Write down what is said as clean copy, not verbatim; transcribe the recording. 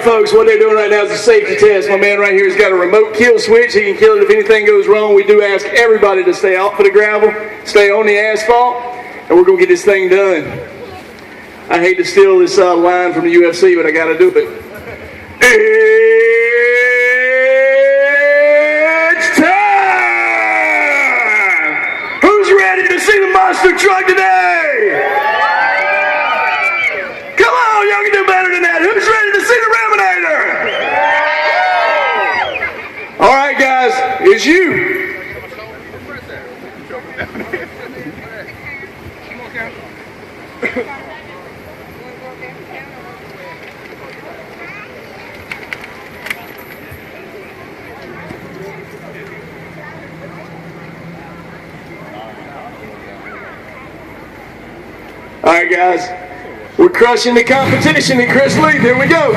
folks, what they're doing right now is a safety test. My man right here has got a remote kill switch. He can kill it if anything goes wrong. We do ask everybody to stay off of the gravel, stay on the asphalt, and we're going to get this thing done. I hate to steal this line from the UFC, but I got to do it. It's time! Who's ready to see the monster truck today? Come on, y'all can do better than that. Who's ready to see the Raminator? All right, guys, it's you. All right, guys, we're crushing the competition at Chris Lee. Here we go.